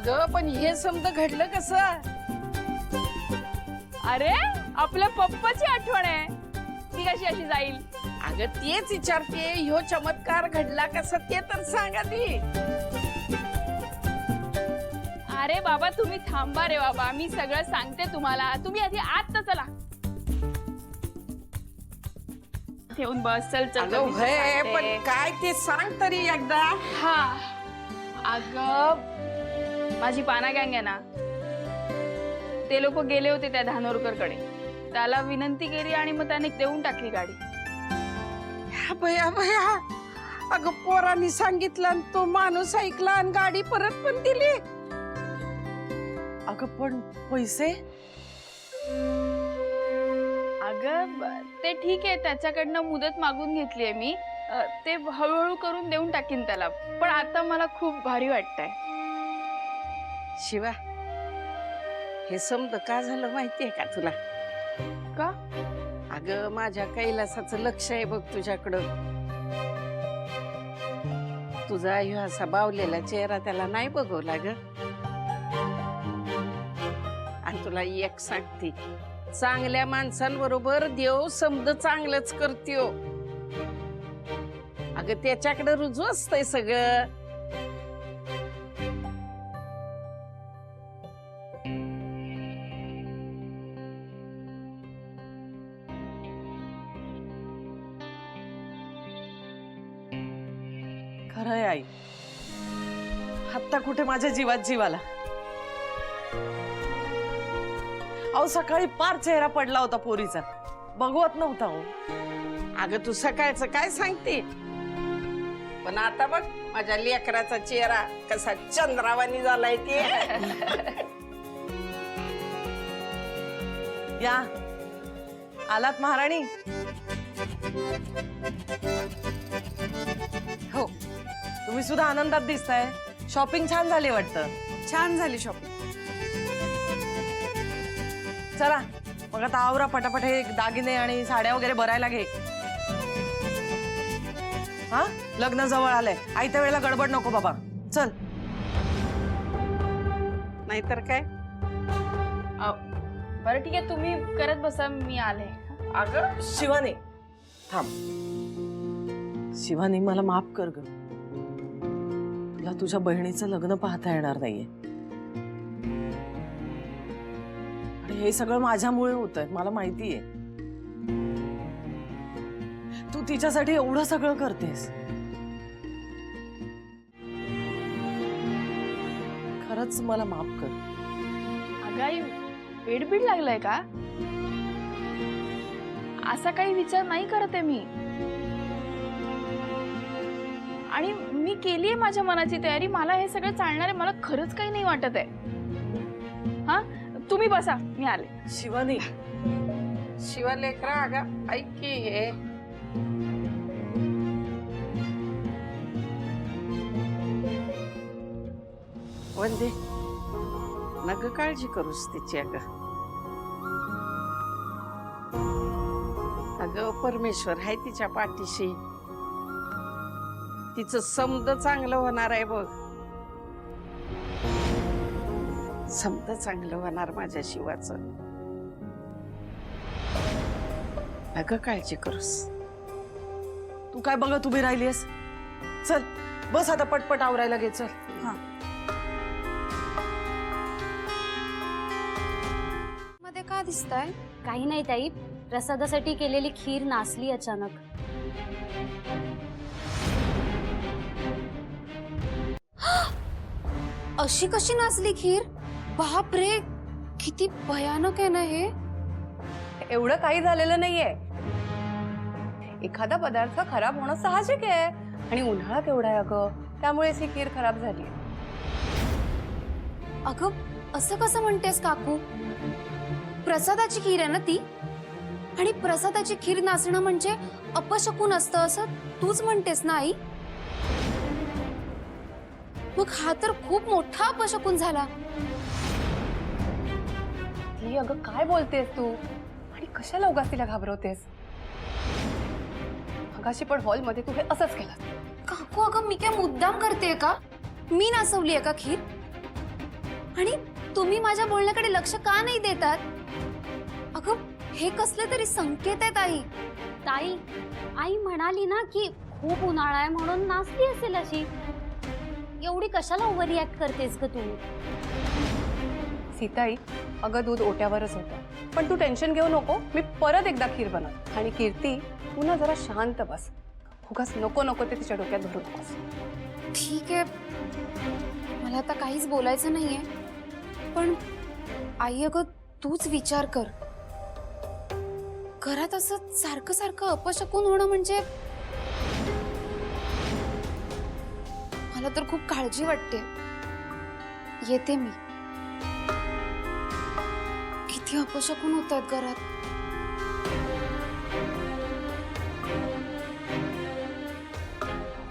अगं पण हे समजा घडलं कसं? अरे आपल्या पप्पाची आठवण आहे, ती कशी अशी जाईल? अगं तेच विचारते, ह्यो चमत्कार घडला कसा ते तर सांगा ती. अरे बाबा तुम्ही थांबा रे बाबा, मी सगळं सांगते तुम्हाला. तुम्ही आधी आत तर चला. ठेवून बस. चल चल अगं मी होय, सांगते. पण काय ते सांग तरी एकदा. हा अगं माझी पाना गँग आहे ना, ते लोक गेले होते त्या धानोरकर कडे. त्याला विनंती केली आणि मग त्याने देऊन टाकली गाडी. भया भया, अगं पोरांनी सांगितलं आणि तो माणूस ऐकला आणि गाडी परत पण दिली. अगं पण पैसे? अगं ते ठीक आहे, त्याच्याकडनं मुदत मागून घेतलीये मी. ते हळूहळू करून देऊन टाकीन त्याला. पण आता मला खूप भारी वाटतंय. शिवा, हे समज का झालं माहितीये का तुला? का? अगं माझ्या कैलासाचं लक्ष आहे बघ तुझ्याकडं. तुझा ह्यो असा बावलेला चेहरा त्याला नाही बघवला ग. आणि तुला एक सांगते, चांगल्या माणसांबरोबर देव समज चांगलंच करत्यो. अगं त्याच्याकडे रुजू असतंय सगळं. खरंय आई, आत्ता कुठे माझ्या जीवात जीवाला. अहो सकाळी पार चेहरा पडला होता पोरीचा, बघवत नव्हता हो. अगं तू सकाळचं काय सांगते, पण आता बघ माझ्या लेकराचा चेहरा कसा चंद्रावानी झालाय ते. या आलात महाराणी? हो, तुम्ही सुद्धा आनंदात दिसताय. शॉपिंग छान झाली वाटतं. छान झाली शॉपिंग. चला मग आता आवरा पटापट, हे दागिने आणि साड्या वगैरे भरायला घे. हा, लग्न जवळ आलंय, आयत्या वेळेला गडबड नको बाबा. चल. नाहीतर काय. बरं ठीक आहे, तुम्ही करत बसा, मी आले. अगं शिवानी थांब. शिवानी मला माफ कर ग, तुला तुझ्या बहिणीचं लग्न पाहता येणार नाहीये. आणि हे सगळं माझ्यामुळे होतंय, मला माहितीये. तू तिच्यासाठी एवढं सगळं करतेस, खरंच मला माफ कर. अगाई वेडबीड लागलाय का? असा काही विचार नाही करत आहे मी. आणि मी केलीये माझ्या मनाची तयारी. मला हे सगळं चालणार आहे, मला खरंच काही नाही वाटत आहे. हा, तुम्ही बसा, मी आले. शिवानी, शिवा लेकरा, अगं ऐक की हे. वंदे, नग काळजी करूस तिची. अगं परमेश्वर आहे तिच्या पाठीशी. तिचं समद चांगलं होणार आहे बघ. समद चांगलं होणार माझ्या शिवाचं. अगं काळजी करूस. तू काय बघत उभी राहिलीस? चल बस आता, पटपट आवरायला घे. चल. हा. मध्ये का दिसताय? काही नाही ताई, प्रसादासाठी केलेली खीर नासली अचानक. अशी कशी नासली खीर? बाप रे, किती भयानक आहे ना हे. एवढं काही झालेलं नाहीये. एखादा पदार्थ खराब होणं साहजिक आहे, आणि उन्हाळा केवढा आहे अगं, त्यामुळेच ही खीर खराब झाली. अगं असं कसं म्हणतेस काकू? प्रसादाची खीर आहे ना ती, आणि प्रसादाची खीर नासणं म्हणजे अपशकुन असतं असं तूच म्हणतेस ना आई? मग हा तर खूप मोठा अपशकुन झाला. ती अगं काय बोलतेस तू, आणि कशाला उगाच तिला घाबरवतेस? मगाशी पण हॉलमध्ये तू हे असंच केलं. काकू अगं मी काय मुद्दाम करते का? मी नासवली आहे का खीर? आणि तुम्ही माझ्या बोलण्याकडे लक्ष का नाही देतात? अगं हे कसले तरी संकेत आहेत आई. ताई, आई म्हणाली ना की खूप उन्हाळा आहे म्हणून नाचली असेल अशी. एवढी कशाला ओव्हर रिॲक्ट करतेस ग तू? सीताई, अगं दूध ओट्यावरच होतं, पण तू टेन्शन घेऊ नको. मी परत एकदा खीर बनव. आणि कीर्ती, तू ना जरा शांत बस. उगाच नको नको ते तिच्या डोक्यात धरू नकोस. ठीक आहे, मला आता काहीच बोलायचं नाहीये, पण आई अगं तूच विचार कर. घरात असं सारखं सारखं अपशकुन होणं म्हणजे मला तर खूप काळजी वाटते. येते मी. किती अपशकुन होत आहेत घरात.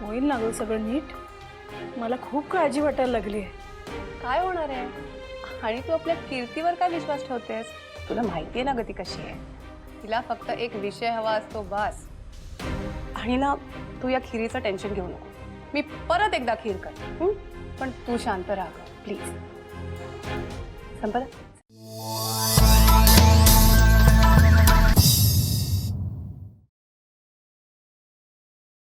होईल ना गं सगळं नीट. मला खूप काळजी वाटायला लागली. काय होणार आहे? आणि तू आपल्या कीर्तीवर काय विश्वास ठेवतेस? तुला माहिती आहे ना ग ती कशी आहे. तिला फक्त एक विषय हवा असतो बास. आणि ना तू या खिरीचं टेन्शन घेऊ नको. मी परत एकदा खीर कर. पण तू शांत राहा प्लीज. संपदा,